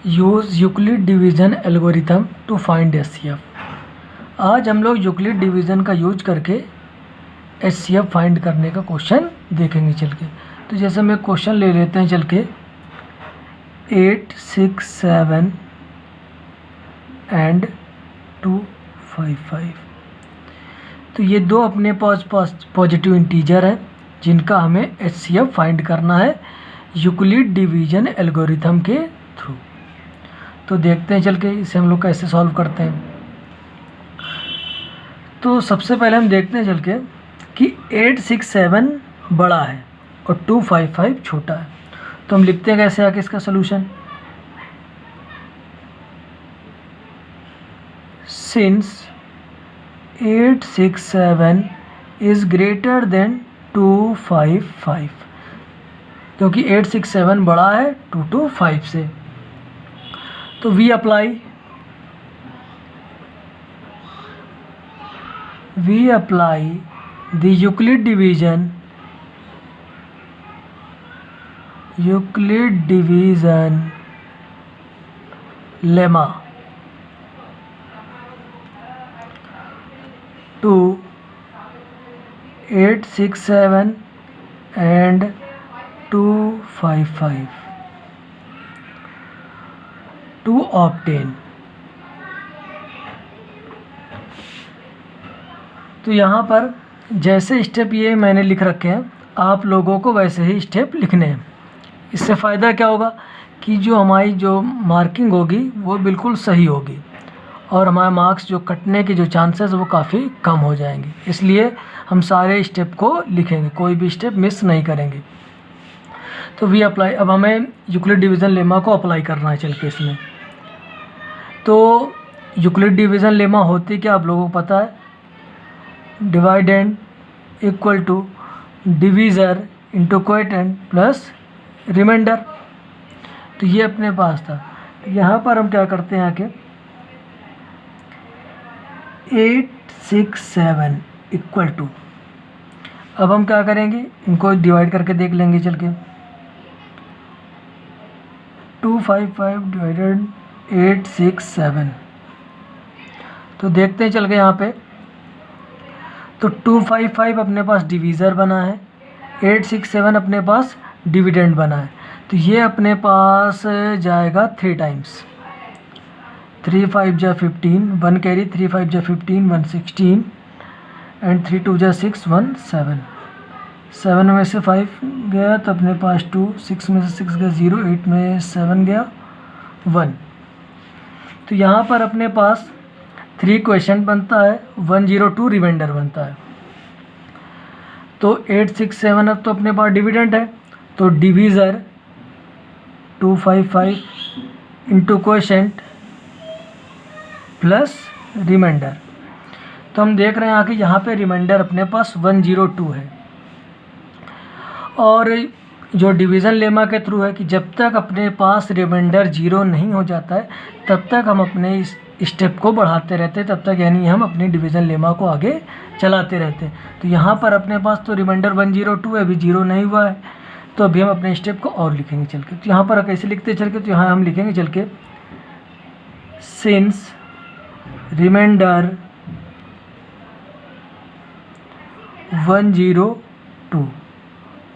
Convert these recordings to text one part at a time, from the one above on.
Use Euclid division algorithm to find HCF. आज हम लोग यूक्लिड डिवीज़न का यूज करके एचसीएफ फाइंड करने का क्वेश्चन देखेंगे चल के। तो जैसे मैं क्वेश्चन ले लेते हैं चल के 8, 6, 7 एंड 2, 5, 5। तो ये दो अपने पास पॉजिटिव इंटीजर हैं जिनका हमें एचसीएफ फाइंड करना है यूक्लिड डिवीज़न एल्गोरिथम के थ्रू। तो देखते हैं चल के इसे हम लोग कैसे सॉल्व करते हैं। तो सबसे पहले हम देखते हैं चल के कि 8, 6, 7 बड़ा है और 2, 5, 5 छोटा है। तो हम लिखते हैं कैसे आके इसका solution. Since 8, 6, 7 is greater than 2, 5, 5, क्योंकि 8, 6, 7 बड़ा है 2 to 5 से। तो we apply the Euclid division lemma to 8, 6, 7 and 2, 5, 5 to obtain। तो यहाँ पर जैसे स्टेप ये मैंने लिख रखे हैं आप लोगों को वैसे ही स्टेप लिखने हैं। इससे फ़ायदा क्या होगा कि जो हमारी जो मार्किंग होगी वो बिल्कुल सही होगी और हमारे मार्क्स जो कटने के जो चांसेस वो काफ़ी कम हो जाएंगे। इसलिए हम सारे स्टेप को लिखेंगे, कोई भी स्टेप मिस नहीं करेंगे। तो वी अप्लाई, अब हमें यूक्लिड डिवीज़न लेमा को अप्लाई करना है चल के इसमें। तो यूक्लिड डिवीज़न लेमा होती क्या आप लोगों को पता है, dividend equal to divisor into quotient plus remainder. तो ये अपने पास था। तो यहाँ पर हम क्या करते हैं आके 8, 6, 7 इक्वल टू, अब हम क्या करेंगे इनको डिवाइड करके देख लेंगे चल के। 2, 5, 5 डिवाइडेड 8, 6, 7। तो देखते हैं चल के यहाँ पे। तो 2, 5, 5 अपने पास डिवीज़र बना है, 8, 6, 7 अपने पास डिविडेंड बना है। तो ये अपने पास जाएगा 3 टाइम्स। 3, 5 जा 15, 1 कैरी, 3, 5 जा 15, 1 16 एंड 3, 2 जा 6, 1 7। 7 में से 5 गया तो अपने पास 2, 6 में से 6 गया 0, 8 में 7 गया 1। तो यहाँ पर अपने पास 3 क्वेश्चन बनता है, 102 रिमाइंडर बनता है। तो 8, 6, 7 अब तो अपने पास डिविडेंड है, तो divisor 2, 5, 5 into question plus remainder. तो हम देख रहे हैं आके यहाँ पे रिमाइंडर अपने पास 102 है। और जो डिवीज़न लेमा के थ्रू है कि जब तक अपने पास रिमाइंडर 0 नहीं हो जाता है तब तक हम अपने इस स्टेप को बढ़ाते रहते हैं, तब तक यानी हम अपनी डिवीज़न लेमा को आगे चलाते रहते हैं। तो यहाँ पर अपने पास तो रिमाइंडर 102 है, अभी 0 नहीं हुआ है, तो अभी हम अपने स्टेप को और लिखेंगे चल के। तो यहाँ पर कैसे लिखते चल के, तो यहाँ हम लिखेंगे चल के since remainder 102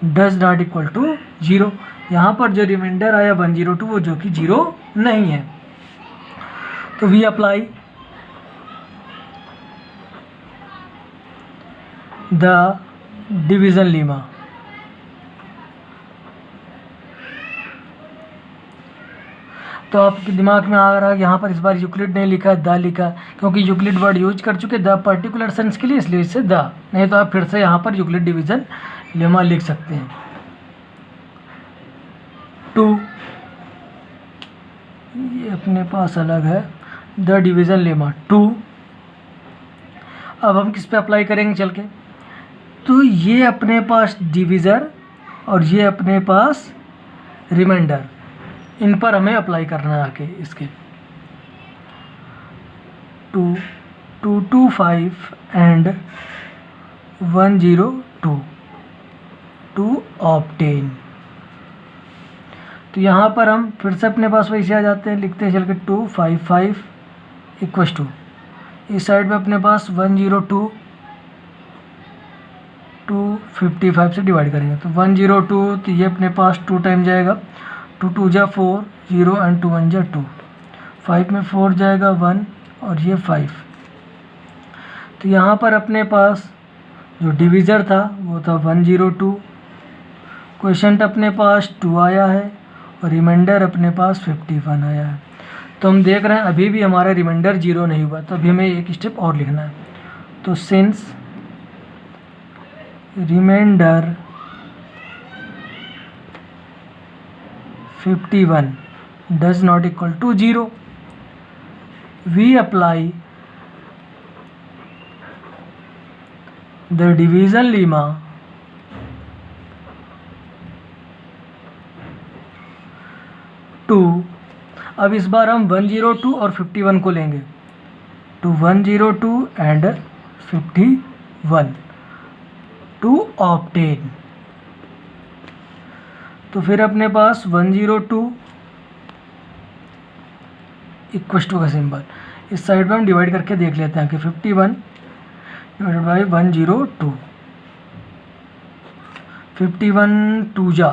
does not equal to 0। यहाँ पर जो रिमाइंडर आया 102 वो जो कि 0 नहीं है। तो we apply the division lemma. तो आपके दिमाग में आ रहा है यहाँ पर इस बार यूक्लिड नहीं लिखा है, द लिखा है, क्योंकि यूक्लिड वर्ड यूज कर चुके द पर्टिकुलर सेंस के लिए, इसलिए इससे द, नहीं तो आप फिर से यहाँ पर यूक्लिड डिवीज़न लेमा लिख सकते हैं। 2 ये अपने पास अलग है, द डिवीज़न लेमा 2। अब हम किस पे अप्लाई करेंगे चल के, तो ये अपने पास डिवीज़र और ये अपने पास रिमाइंडर, इन पर हमें अप्लाई करना है आके इसके। 2, 2, 2, 5 एंड 102 टू ऑब्टेन। तो यहाँ पर हम फिर से अपने पास वैसे आ जाते हैं, लिखते हैं चल के 255 इक्वस टू, इस साइड में अपने पास 102 255 से डिवाइड करेंगे तो 102, तो ये अपने पास 2 टाइम जाएगा, 2 2 जा 4, 0 एंड 2 1 जा 2, 5 में 4 जाएगा 1 और ये 5। तो यहाँ पर अपने पास जो डिवीज़र था वो था 102, क्वेश्चन अपने पास 2 आया है और रिमाइंडर अपने पास 51 आया है। तो हम देख रहे हैं अभी भी हमारा रिमाइंडर 0 नहीं हुआ, तो अभी हमें एक स्टेप और लिखना है। तो since reminder 51 does not equal to 0, we apply the division lemma to, अब इस बार हम 102 और 51 को लेंगे, to 102 and 51 to obtain। तो फिर अपने पास 102 इक्वस टू का सिंबल, इस साइड में हम डिवाइड करके देख लेते हैं कि 51 डिवाइडेड बाई 102, 51 2 जा,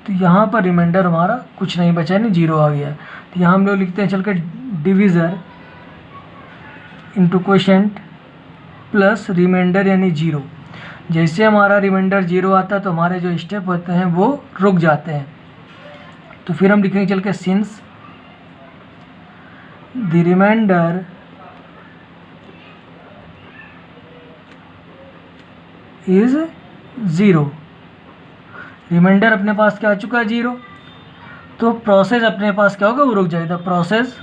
तो यहाँ पर रिमाइंडर हमारा कुछ नहीं बचा, नहीं 0 आ गया। तो यहाँ हम लोग लिखते हैं चल के divisor into quotient plus remainder यानी 0। जैसे हमारा रिमाइंडर 0 आता है तो हमारे जो स्टेप होते हैं वो रुक जाते हैं। तो फिर हम लिखेंगे चल के since the remainder is 0, remainder अपने पास क्या आ चुका है 0, तो प्रोसेस अपने पास क्या होगा, वो रुक जाएगा, प्रोसेस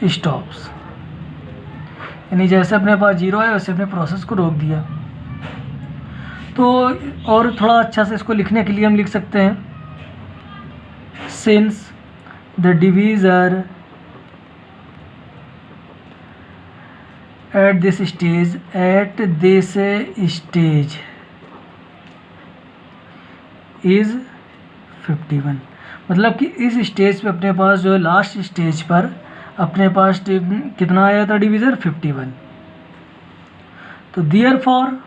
स्टॉप्स, यानी जैसे अपने पास 0 है वैसे अपने प्रोसेस को रोक दिया। तो और थोड़ा अच्छा से इसको लिखने के लिए हम लिख सकते हैं since the divisor at this stage is 51, मतलब कि इस स्टेज पे अपने पास जो है लास्ट स्टेज पर अपने पास कितना आया था डिवीज़र 51। तो therefore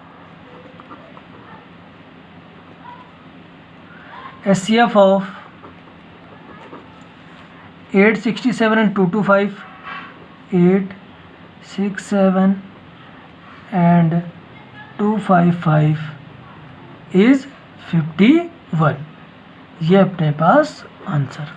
SCF of 867 and 225, 867 and 255 is 51, ये अपने पास आंसर।